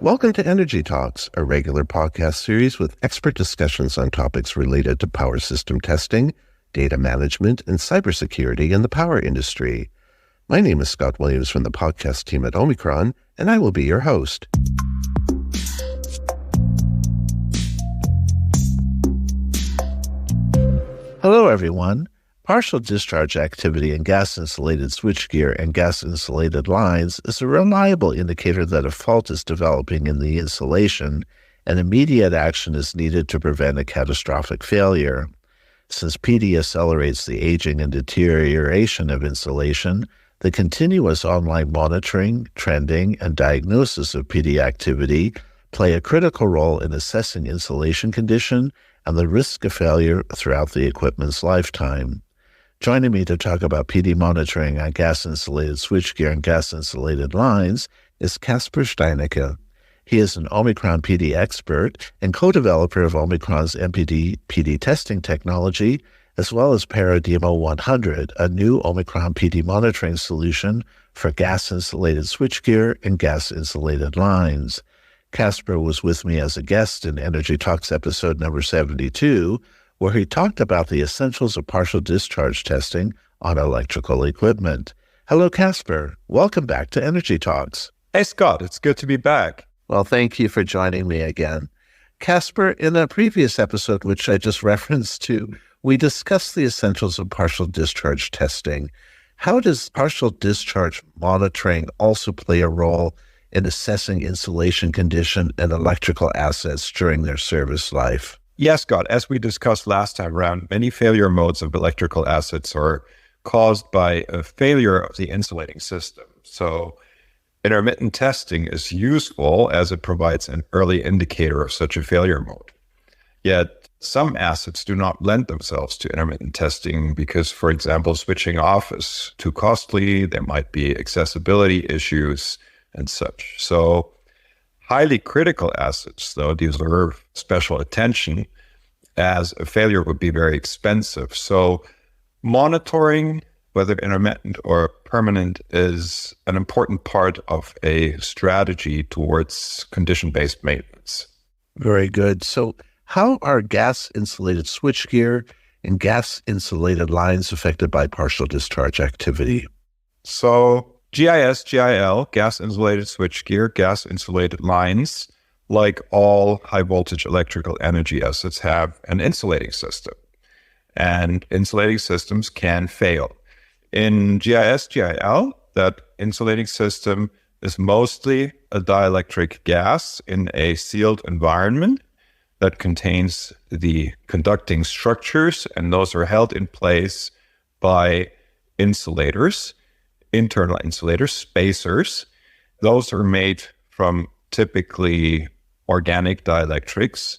Welcome to Energy Talks, a regular podcast series with expert discussions on topics related to power system testing, data management, and cybersecurity in the power industry. My name is Scott Williams from the podcast team at OMICRON, and I will be your host. Hello, everyone. Partial discharge activity in gas-insulated switchgear and gas-insulated lines is a reliable indicator that a fault is developing in the insulation, and immediate action is needed to prevent a catastrophic failure. Since PD accelerates the aging and deterioration of insulation, the continuous online monitoring, trending, and diagnosis of PD activity play a critical role in assessing insulation condition and the risk of failure throughout the equipment's lifetime. Joining me to talk about PD monitoring on gas-insulated switchgear and gas-insulated lines is Caspar Steineke. He is an OMICRON PD expert and co-developer of OMICRON's MPD PD testing technology, as well as PARADIMO 100, a new OMICRON PD monitoring solution for gas-insulated switchgear and gas-insulated lines. Caspar was with me as a guest in Energy Talks episode number 72, where he talked about the essentials of partial discharge testing on electrical equipment. Hello, Caspar. Welcome back to Energy Talks. Hey, Scott. It's good to be back. Well, thank you for joining me again. Caspar, in a previous episode, which I just referenced to, we discussed the essentials of partial discharge testing. How does partial discharge monitoring also play a role in assessing insulation condition and electrical assets during their service life? Yes, Scott. As we discussed last time around, many failure modes of electrical assets are caused by a failure of the insulating system. So intermittent testing is useful as it provides an early indicator of such a failure mode. Yet some assets do not lend themselves to intermittent testing because, for example, switching off is too costly. There might be accessibility issues and such. So highly critical assets, though, deserve special attention as a failure would be very expensive. So monitoring, whether intermittent or permanent, is an important part of a strategy towards condition-based maintenance. Very good. So how are gas-insulated switchgear and gas-insulated lines affected by partial discharge activity? So GIS, GIL, gas-insulated switchgear, gas-insulated lines, like all high-voltage electrical energy assets, have an insulating system. And insulating systems can fail. In GIS, GIL, that insulating system is mostly a dielectric gas in a sealed environment that contains the conducting structures, and those are held in place by insulators. Internal insulators, spacers. Those are made from typically organic dielectrics,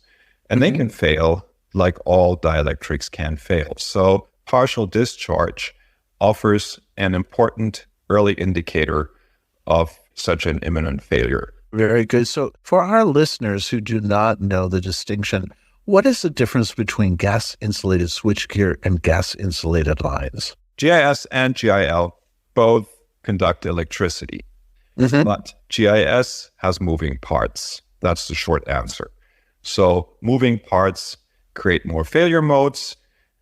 and they can fail like all dielectrics can fail. So partial discharge offers an important early indicator of such an imminent failure. Very good. So for our listeners who do not know the distinction, what is the difference between gas-insulated switchgear and gas-insulated lines? GIS and GIL both conduct electricity, but GIS has moving parts. That's the short answer. So moving parts create more failure modes,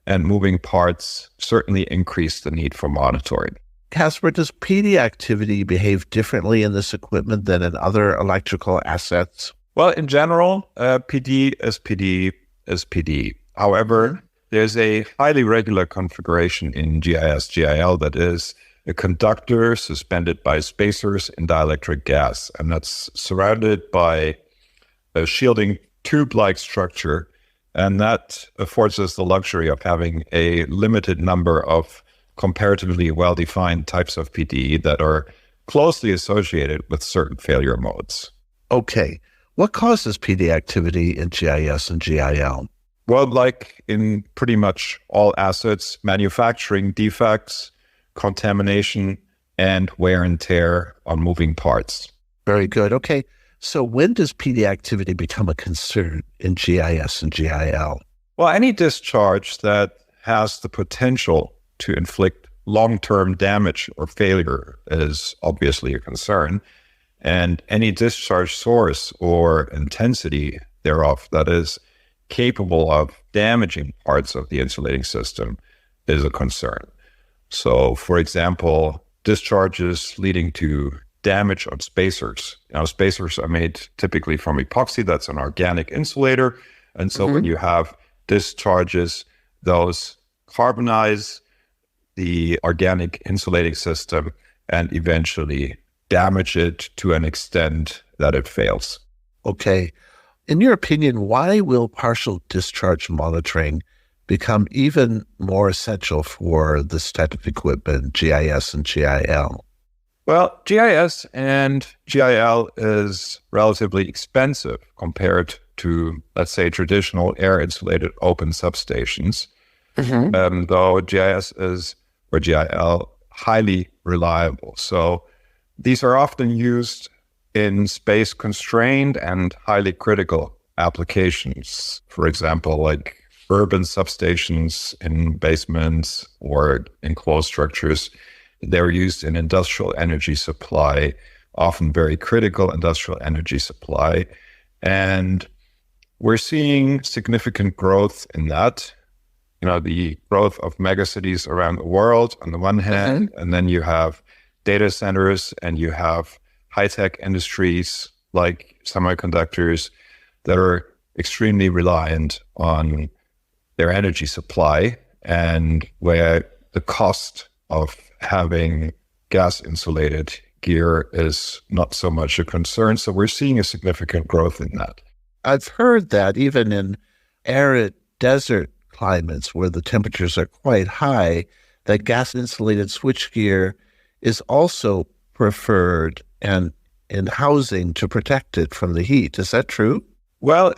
and moving parts certainly increase the need for monitoring. Caspar, does PD activity behave differently in this equipment than in other electrical assets? Well, in general, PD is PD is PD. However, there's a highly regular configuration in GIS, GIL that is a conductor suspended by spacers in dielectric gas, and that's surrounded by a shielding tube-like structure, and that affords us the luxury of having a limited number of comparatively well-defined types of PD that are closely associated with certain failure modes. Okay. What causes PD activity in GIS and GIL? Well, like in pretty much all assets, manufacturing defects, contamination, and wear and tear on moving parts. Very good. Okay. So when does PD activity become a concern in GIS and GIL? Well, any discharge that has the potential to inflict long-term damage or failure is obviously a concern. and any discharge source or intensity thereof that is capable of damaging parts of the insulating system is a concern. So, for example, discharges leading to damage on spacers. Now, spacers are made typically from epoxy. That's an organic insulator. And so when you have discharges, those carbonize the organic insulating system and eventually damage it to an extent that it fails. Okay. In your opinion, why will partial discharge monitoring become even more essential for this type of equipment, GIS and GIL? Well, GIS and GIL is relatively expensive compared to, let's say, traditional air-insulated open substations, though GIS is, or GIL, highly reliable. So these are often used in space-constrained and highly critical applications. For example, like urban substations in basements or enclosed structures. They're used in industrial energy supply, often very critical industrial energy supply. And we're seeing significant growth in that. You know, the growth of megacities around the world on the one hand, and then you have data centers and you have high-tech industries like semiconductors that are extremely reliant on their energy supply, and where the cost of having gas-insulated gear is not so much a concern. So we're seeing a significant growth in that. I've heard that even in arid desert climates where the temperatures are quite high, that gas-insulated switchgear is also preferred and in housing to protect it from the heat. Is that true? Well,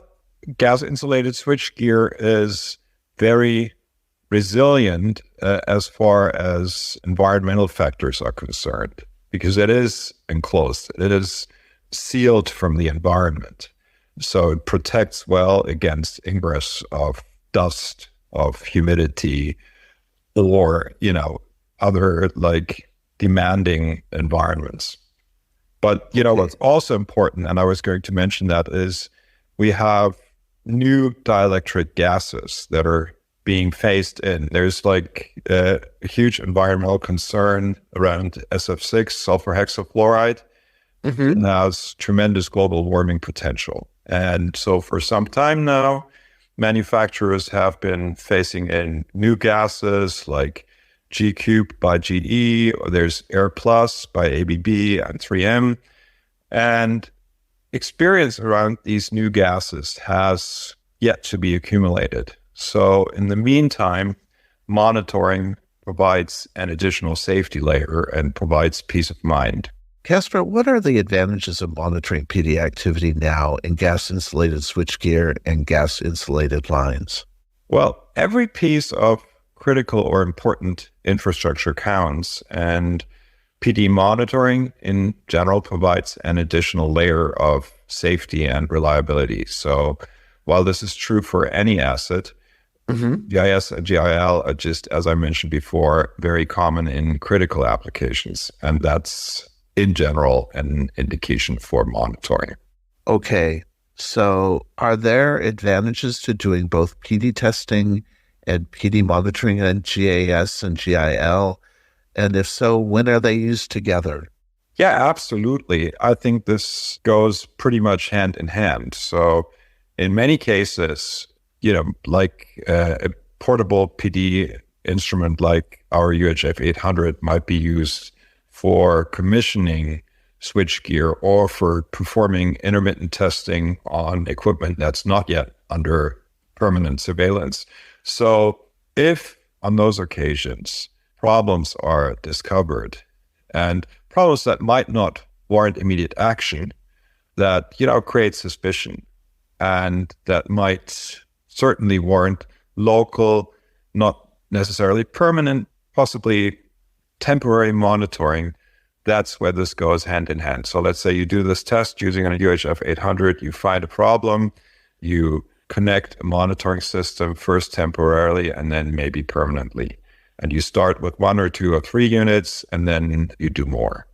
gas-insulated switchgear is very resilient as far as environmental factors are concerned, because it is enclosed, it is sealed from the environment. So it protects well against ingress of dust, of humidity, or, other like demanding environments. But, what's also important, and I was going to mention that, is we have new dielectric gases that are being phased in. There's like a huge environmental concern around SF6, sulfur hexafluoride. It has tremendous global warming potential. And so for some time now, manufacturers have been phasing in new gases like G-Cube by GE, or there's Air Plus by ABB and 3M. And experience around these new gases has yet to be accumulated. So in the meantime, monitoring provides an additional safety layer and provides peace of mind. Caspar, what are the advantages of monitoring PD activity now in gas-insulated switchgear and gas-insulated lines? Well, every piece of critical or important infrastructure counts, and PD monitoring in general provides an additional layer of safety and reliability. So while this is true for any asset, GIS and GIL are, just as I mentioned before, very common in critical applications. And that's in general an indication for monitoring. Okay, so are there advantages to doing both PD testing and PD monitoring in GIS and GIL? And if so, when are they used together? Yeah, absolutely. I think this goes pretty much hand in hand. So in many cases, like a portable PD instrument like our UHF 800 might be used for commissioning switchgear or for performing intermittent testing on equipment that's not yet under permanent surveillance. So if on those occasions problems are discovered, and problems that might not warrant immediate action, that, create suspicion, and that might certainly warrant local, not necessarily permanent, possibly temporary monitoring, that's where this goes hand in hand. So let's say you do this test using a UHF 800, you find a problem, you connect a monitoring system first temporarily and then maybe permanently. And you start with 1 or 2 or 3 units, and then you do more.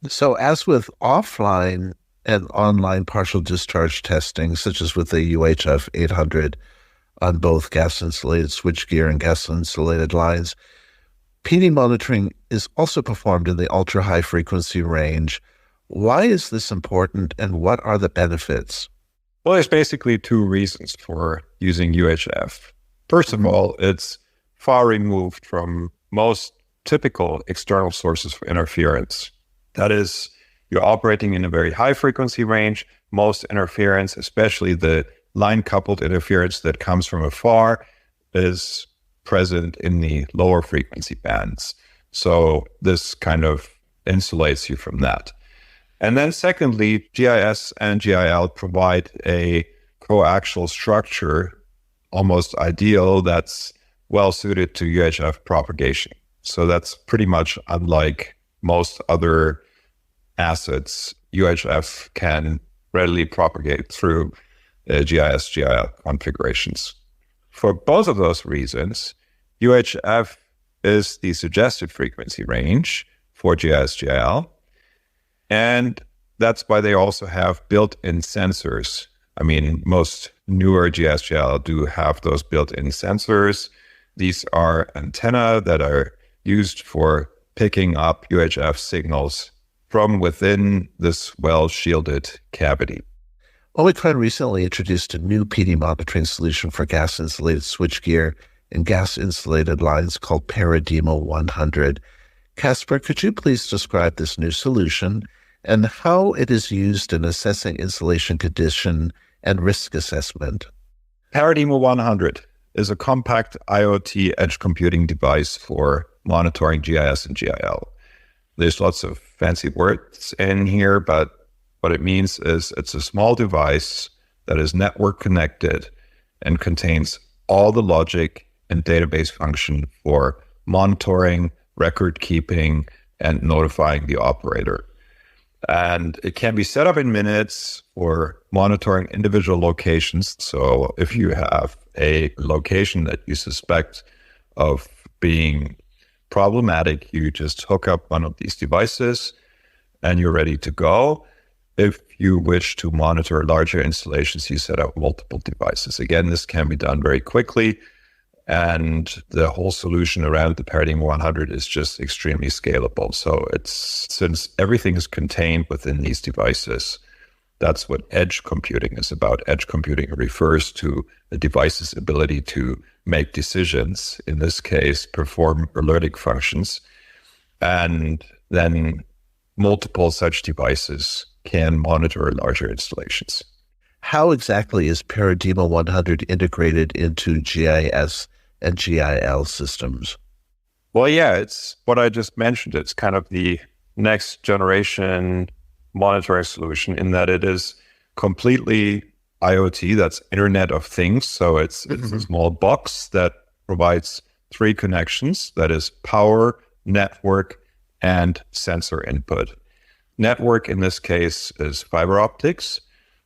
So as with offline and online partial discharge testing, such as with the UHF 800 on both gas-insulated switchgear and gas-insulated lines, PD monitoring is also performed in the ultra-high frequency range. Why is this important, and what are the benefits? Well, there's basically two reasons for using UHF. First of all, it's far removed from most typical external sources for interference. That is, you're operating in a very high frequency range. Most interference, especially the line-coupled interference that comes from afar, is present in the lower frequency bands. So this kind of insulates you from that. And then secondly, GIS and GIL provide a coaxial structure, almost ideal, that's well suited to UHF propagation. So that's pretty much unlike most other assets. UHF can readily propagate through GIS, GIL configurations. For both of those reasons, UHF is the suggested frequency range for GIS, GIL. And that's why they also have built-in sensors. I mean, most newer GIS, GIL do have those built-in sensors. These are antennae that are used for picking up UHF signals from within this well-shielded cavity. OMICRON recently introduced a new PD monitoring solution for gas-insulated switchgear and gas-insulated lines called PARADIMO 100. Caspar, could you please describe this new solution and how it is used in assessing insulation condition and risk assessment? PARADIMO 100 is a compact IoT edge computing device for monitoring GIS and GIL. There's lots of fancy words in here, but what it means is it's a small device that is network connected and contains all the logic and database function for monitoring, record keeping, and notifying the operator. And it can be set up in minutes for monitoring individual locations. So if you have a location that you suspect of being problematic, you just hook up one of these devices and you're ready to go. If you wish to monitor larger installations, you set up multiple devices. Again, this can be done very quickly. And the whole solution around the PARADIMO 100 is just extremely scalable. So since everything is contained within these devices, that's what edge computing is about. Edge computing refers to the device's ability to make decisions, in this case, perform alerting functions. And then multiple such devices can monitor larger installations. How exactly is PARADIMO 100 integrated into GIS and GIL systems? Well, yeah, it's what I just mentioned. It's kind of the next generation monitoring solution in that it is completely IoT, that's Internet of Things. So it's a small box that provides three connections, that is power, network, and sensor input. Network in this case is fiber optics.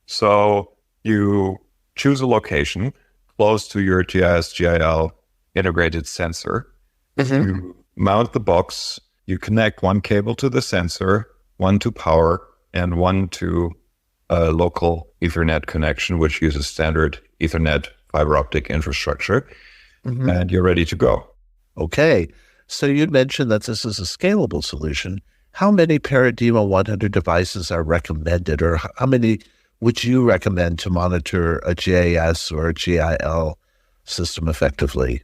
So you choose a location close to your GIS, GIL integrated sensor. You mount the box, you connect one cable to the sensor, one to power, and one to a local Ethernet connection, which uses standard Ethernet fiber optic infrastructure, and you're ready to go. Okay, so you mentioned that this is a scalable solution. How many PARADIMO 100 devices are recommended, or how many would you recommend to monitor a GIS or a GIL system effectively?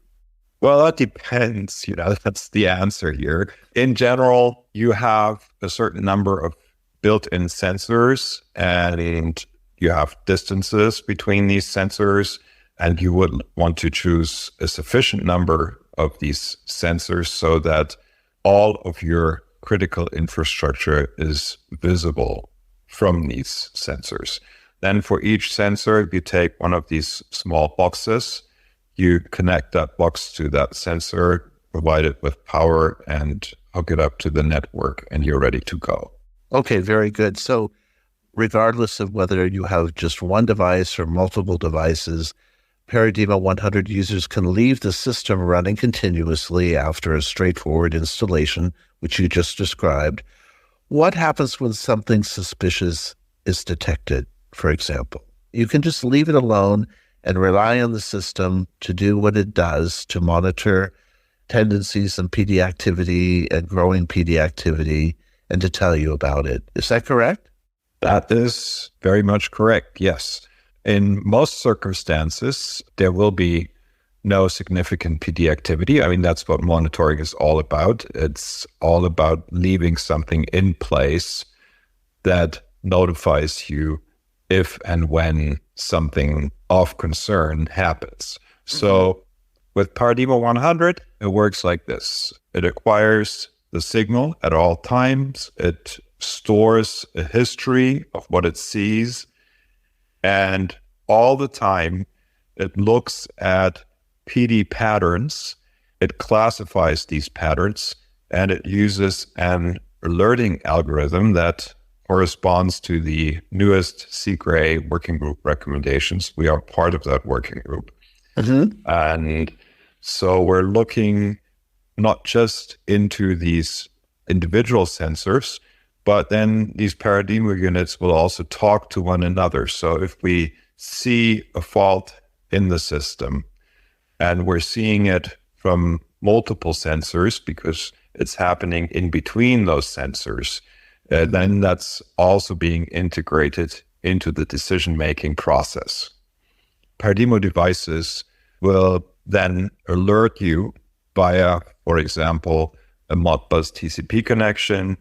Well, that depends. That's the answer here. In general, you have a certain number of built-in sensors, and you have distances between these sensors, and you would want to choose a sufficient number of these sensors so that all of your critical infrastructure is visible from these sensors. Then for each sensor, you take one of these small boxes, you connect that box to that sensor, provide it with power, and hook it up to the network, and you're ready to go. Okay, very good. So regardless of whether you have just one device or multiple devices, PARADIMO 100 users can leave the system running continuously after a straightforward installation, which you just described. What happens when something suspicious is detected, for example? You can just leave it alone and rely on the system to do what it does to monitor tendencies in PD activity and growing PD activity and to tell you about it. Is that correct? That is very much correct, yes. In most circumstances, there will be no significant PD activity. I mean, that's what monitoring is all about. It's all about leaving something in place that notifies you if and when something of concern happens. So with PARADIMO 100, it works like this. It acquires the signal at all times. It stores a history of what it sees. And all the time, it looks at PD patterns. It classifies these patterns, and it uses an alerting algorithm that corresponds to the newest CGRE working group recommendations. We are part of that working group. And so we're looking not just into these individual sensors, but then these PARADIMO units will also talk to one another. So if we see a fault in the system and we're seeing it from multiple sensors because it's happening in between those sensors, then that's also being integrated into the decision-making process. PARADIMO devices will then alert you via, for example, a Modbus TCP connection.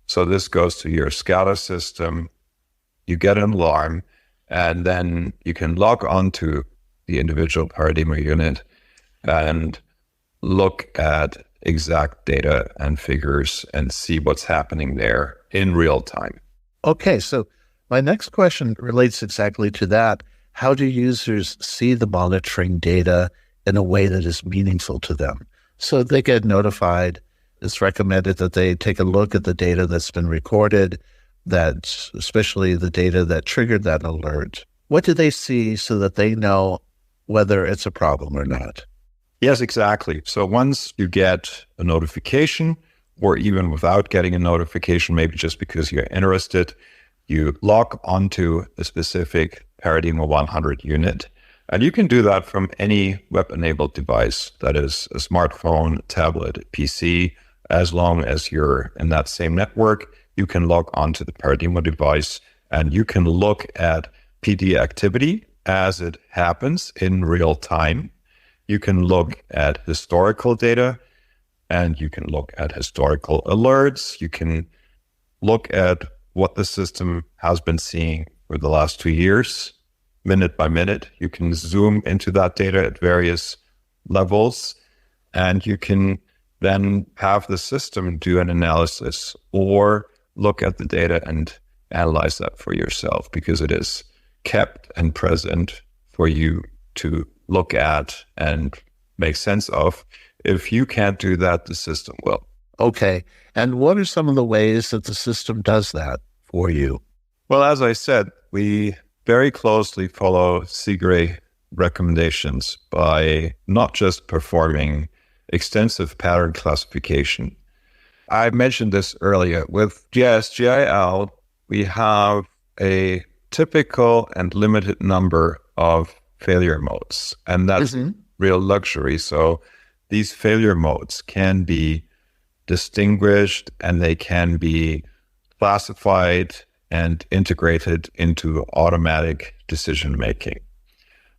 So this goes to your SCADA system. You get an alarm, and then you can log onto the individual PARADIMO unit and look at exact data and figures and see what's happening there in real time. Okay, so my next question relates exactly to that. How do users see the monitoring data in a way that is meaningful to them? So they get notified. It's recommended that they take a look at the data that's been recorded, that especially the data that triggered that alert. What do they see so that they know whether it's a problem or not? Yes, exactly. So once you get a notification, or even without getting a notification, maybe just because you're interested, you log onto a specific PARADIMO 100 unit. And you can do that from any web-enabled device, that is a smartphone, tablet, PC. As long as you're in that same network, you can log onto the PARADIMO device and you can look at PD activity as it happens in real time. You can look at historical data, and you can look at historical alerts. You can look at what the system has been seeing for the last 2 years, minute by minute. You can zoom into that data at various levels, and you can then have the system do an analysis or look at the data and analyze that for yourself, because it is kept and present for you to look at and make sense of. If you can't do that, the system will. Okay. And what are some of the ways that the system does that for you? Well, as I said, we very closely follow CGRE recommendations by not just performing extensive pattern classification. I mentioned this earlier. With GIS, GIL, we have a typical and limited number of failure modes, and that's real luxury. So these failure modes can be distinguished and they can be classified and integrated into automatic decision making.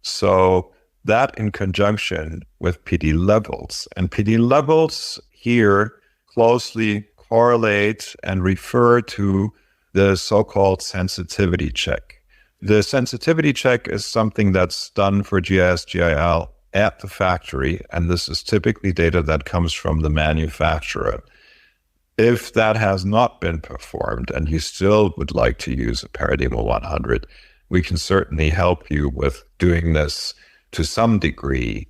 So that in conjunction with PD levels, and PD levels here closely correlate and refer to the so-called sensitivity check. The sensitivity check is something that's done for GIS, GIL at the factory, and this is typically data that comes from the manufacturer. If that has not been performed and you still would like to use a PARADIMO 100, we can certainly help you with doing this to some degree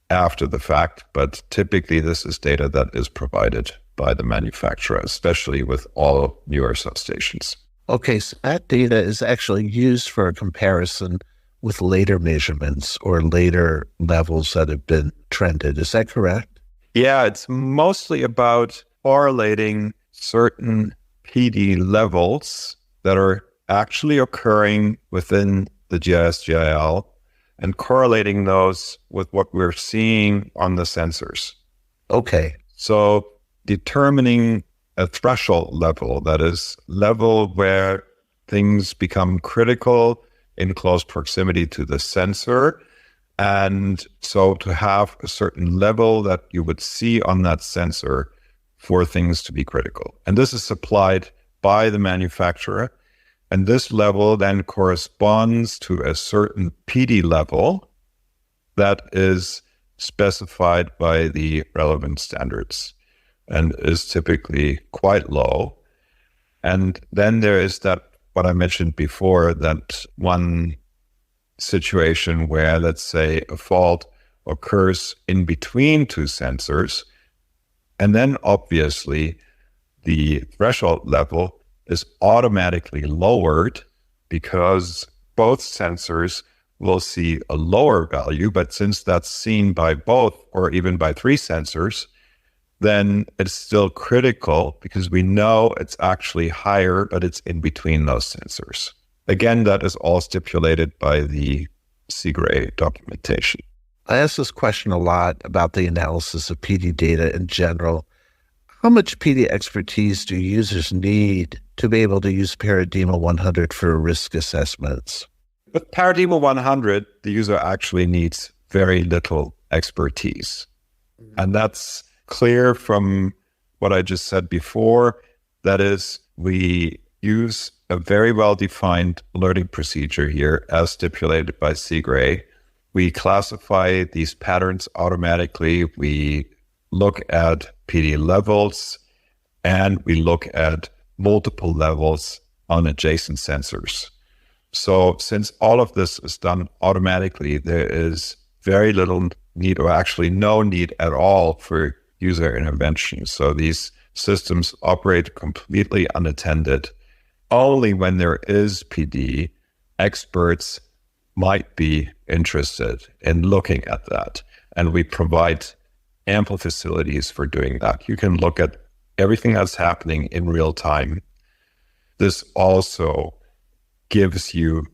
after the fact, but typically this is data that is provided by the manufacturer, especially with all newer substations. Okay, so that data is actually used for a comparison with later measurements or later levels that have been trended. Is that correct? Yeah, it's mostly about correlating certain PD levels that are actually occurring within the GIS GIL and correlating those with what we're seeing on the sensors. Okay. So determining a threshold level, that is, level where things become critical in close proximity to the sensor. And so to have a certain level that you would see on that sensor for things to be critical. And this is supplied by the manufacturer. And this level then corresponds to a certain PD level that is specified by the relevant standards and is typically quite low. And then there is that, what I mentioned before, that one situation where, let's say, a fault occurs in between two sensors, and then obviously the threshold level is automatically lowered because both sensors will see a lower value. But since that's seen by both or even by three sensors, then it's still critical because we know it's actually higher, but it's in between those sensors. Again, that is all stipulated by the CGRE documentation. I ask this question a lot about the analysis of PD data in general. How much PD expertise do users need to be able to use PARADIMO 100 for risk assessments? With PARADIMO 100, the user actually needs very little expertise. And that's clear from what I just said before. That is, we use a very well-defined alerting procedure here as stipulated by CGRE. We classify these patterns automatically. We look at PD levels, and we look at multiple levels on adjacent sensors. So since all of this is done automatically, there is very little need, or actually no need at all, for user intervention. So these systems operate completely unattended. Only when there is PD, experts might be interested in looking at that. And we provide ample facilities for doing that. You can look at everything that's happening in real time. This also gives you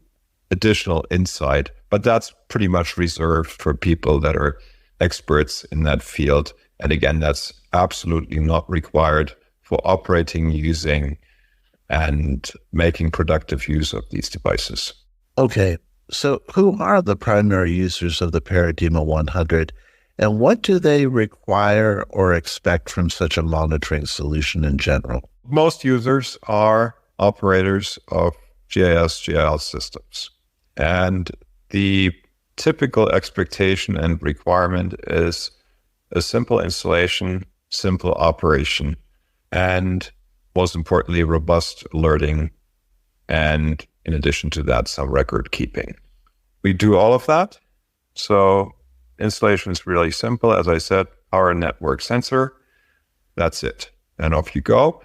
additional insight, but that's pretty much reserved for people that are experts in that field. And again, that's absolutely not required for operating, using, and making productive use of these devices. Okay, so who are the primary users of the PARADIMO 100, and what do they require or expect from such a monitoring solution in general? Most users are operators of GIS, GIL systems. And the typical expectation and requirement is a simple installation, simple operation, and most importantly, robust alerting. And in addition to that, some record keeping. We do all of that. So installation is really simple. As I said, our network sensor, that's it. And off you go.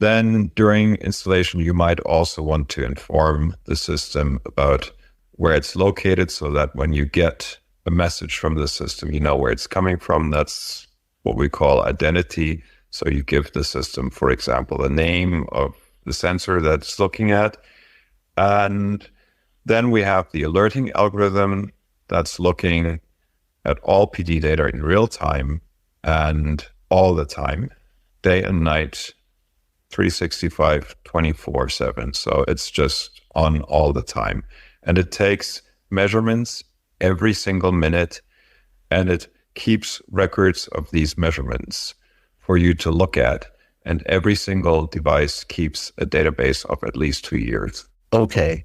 Then during installation, you might also want to inform the system about where it's located so that when you get a message from the system, you know where it's coming from. That's what we call identity. So you give the system, for example, the name of the sensor that's looking at. And then we have the alerting algorithm that's looking at all PD data in real time and all the time, day and night, 365, 24/7. So it's just on all the time. And it takes measurements every single minute, and it keeps records of these measurements for you to look at. And every single device keeps a database of at least 2 years. Okay.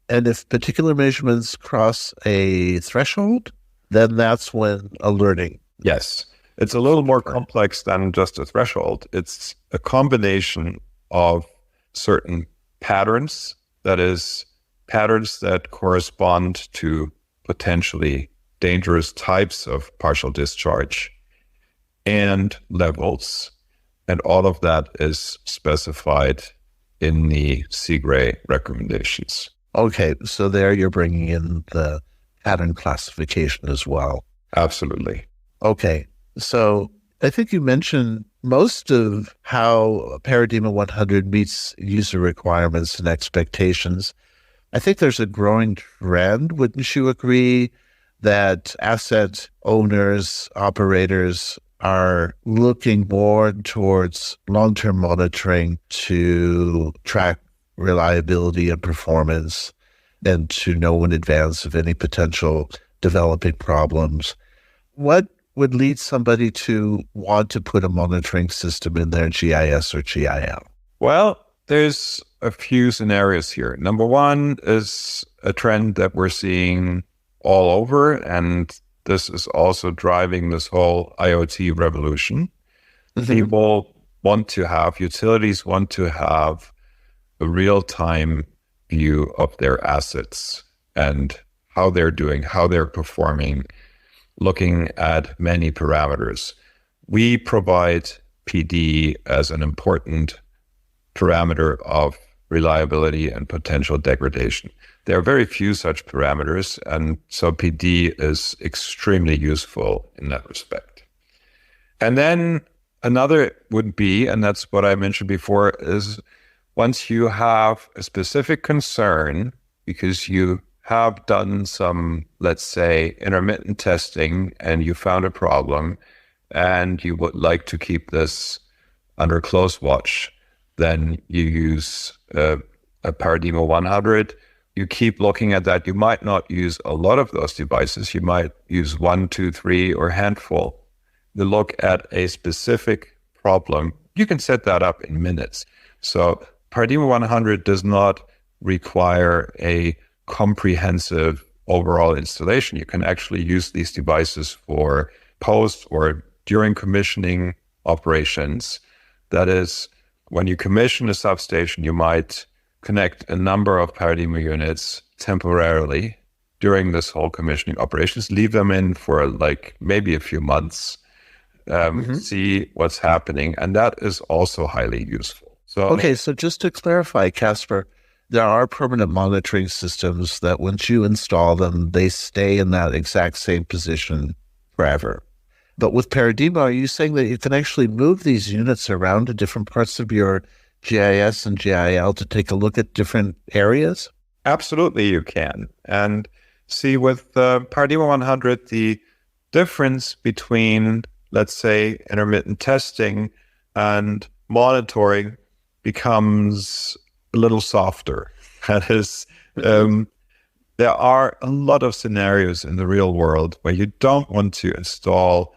And if particular measurements cross a threshold, then that's when alerting. Yes. It's a little more complex than just a threshold. It's a combination of certain patterns, that is, patterns that correspond to potentially dangerous types of partial discharge, and levels. And all of that is specified in the CGRE recommendations. Okay, so there you're bringing in the pattern classification as well. Absolutely. Okay, so I think you mentioned most of how PARADIMO 100 meets user requirements and expectations. I think there's a growing trend, wouldn't you agree, that asset owners, operators are looking more towards long-term monitoring to track reliability and performance and to know in advance of any potential developing problems. What would lead somebody to want to put a monitoring system in their GIS or GIL? Well, there's a few scenarios here. Number one is a trend that we're seeing all over, and this is also driving this whole IoT revolution. People want to have, utilities want to have a real-time view of their assets and how they're doing, how they're performing, looking at many parameters. We provide PD as an important parameter of reliability and potential degradation. There are very few such parameters, and so PD is extremely useful in that respect. And then another would be, and that's what I mentioned before, is once you have a specific concern because you have done some, let's say, intermittent testing and you found a problem and you would like to keep this under close watch, then you use a PARADIMO 100. You keep looking at that. You might not use a lot of those devices. You might use 1, 2, 3, or a handful. You look at a specific problem. You can set that up in minutes. So PARADIMO 100 does not require a comprehensive overall installation. You can actually use these devices for post or during commissioning operations. That is, when you commission a substation, you might connect a number of PARADIMO units temporarily during this whole commissioning operations, leave them in for like maybe a few months, see what's happening. And that is also highly useful. So just to clarify, Caspar, there are permanent monitoring systems that once you install them, they stay in that exact same position forever. But with PARADIMO, are you saying that you can actually move these units around to different parts of your GIS and GIL to take a look at different areas? Absolutely, you can. And see, with PARADIMO 100, the difference between, let's say, intermittent testing and monitoring becomes a little softer. That is, there are a lot of scenarios in the real world where you don't want to install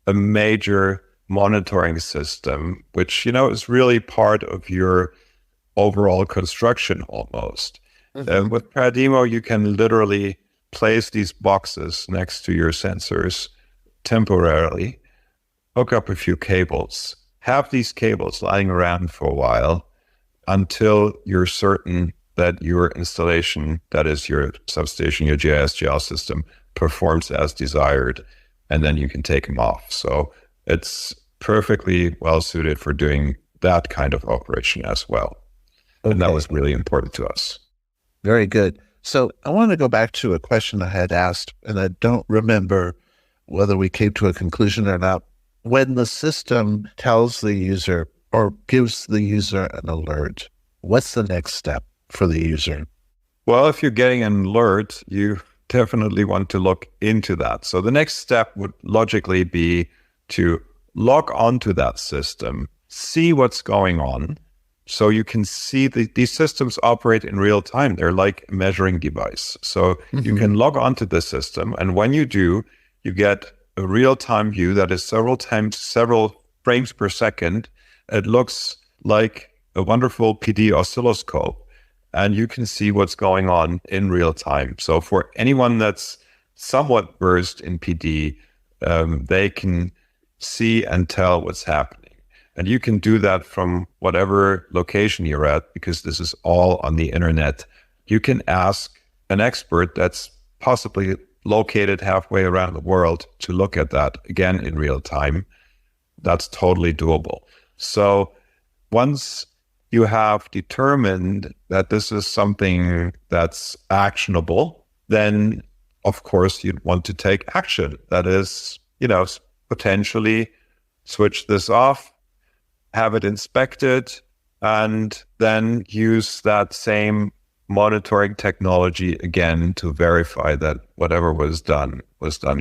a major monitoring system, which, is really part of your overall construction almost. With PARADIMO, you can literally place these boxes next to your sensors temporarily, hook up a few cables, have these cables lying around for a while until you're certain that your installation, that is your substation, your GIS, GIL system, performs as desired, and then you can take them off. So it's perfectly well suited for doing that kind of operation as well. Okay. And that was really important to us. Very good. So I want to go back to a question I had asked, and I don't remember whether we came to a conclusion or not. When the system tells the user or gives the user an alert, what's the next step for the user? Well, if you're getting an alert, you definitely want to look into that. So the next step would logically be to log onto that system, see what's going on. So you can see these systems operate in real time. They're like a measuring device. So you can log onto the system. And when you do, you get a real-time view that is several frames per second. It looks like a wonderful PD oscilloscope. And you can see what's going on in real time. So for anyone that's somewhat versed in PD, they can see and tell what's happening. And you can do that from whatever location you're at, because this is all on the internet. You can ask an expert that's possibly located halfway around the world to look at that again in real time. That's totally doable. So once you have determined that this is something that's actionable, then of course you'd want to take action. That is, potentially switch this off, have it inspected, and then use that same monitoring technology again to verify that whatever was done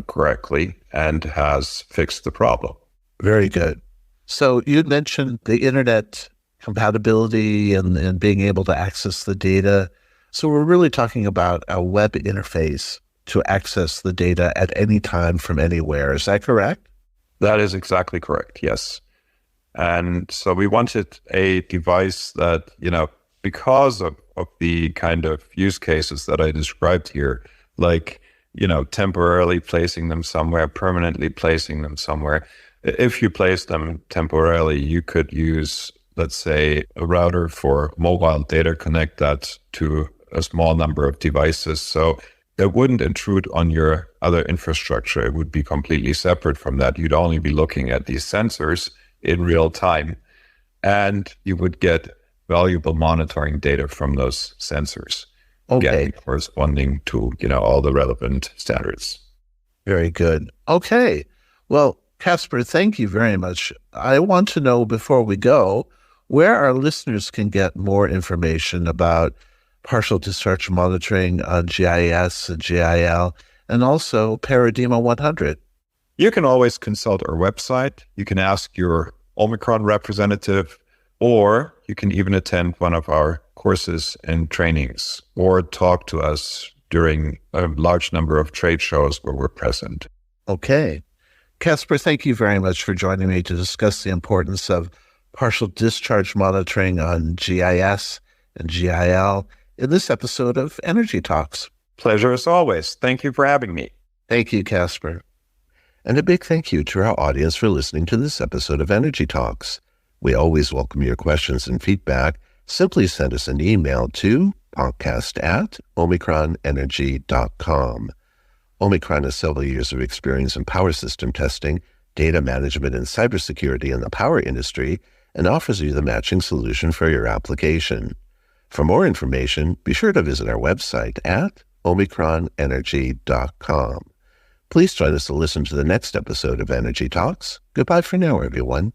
correctly and has fixed the problem. Very good. So you mentioned the internet compatibility and being able to access the data. So we're really talking about a web interface to access the data at any time from anywhere. Is that correct? That is exactly correct, yes. And so we wanted a device that, because of the kind of use cases that I described here, like, temporarily placing them somewhere, permanently placing them somewhere. If you place them temporarily, you could use, let's say, a router for mobile data, connect that to a small number of devices. So it wouldn't intrude on your other infrastructure. It would be completely separate from that. You'd only be looking at these sensors in real time, and you would get valuable monitoring data from those sensors, again, corresponding to, all the relevant standards. Very good. Okay. Well, Caspar, thank you very much. I want to know, before we go, where our listeners can get more information about partial discharge monitoring on GIS and GIL, and also PARADIMO 100. You can always consult our website. You can ask your OMICRON representative, or you can even attend one of our courses and trainings, or talk to us during a large number of trade shows where we're present. Okay. Caspar, thank you very much for joining me to discuss the importance of partial discharge monitoring on GIS and GIL in this episode of Energy Talks. Pleasure as always. Thank you for having me. Thank you, Caspar. And a big thank you to our audience for listening to this episode of Energy Talks. We always welcome your questions and feedback. Simply send us an email to podcast@omicronenergy.com. Omicron has several years of experience in power system testing, data management, and cybersecurity in the power industry, and offers you the matching solution for your application. For more information, be sure to visit our website at OMICRONenergy.com. Please join us to listen to the next episode of Energy Talks. Goodbye for now, everyone.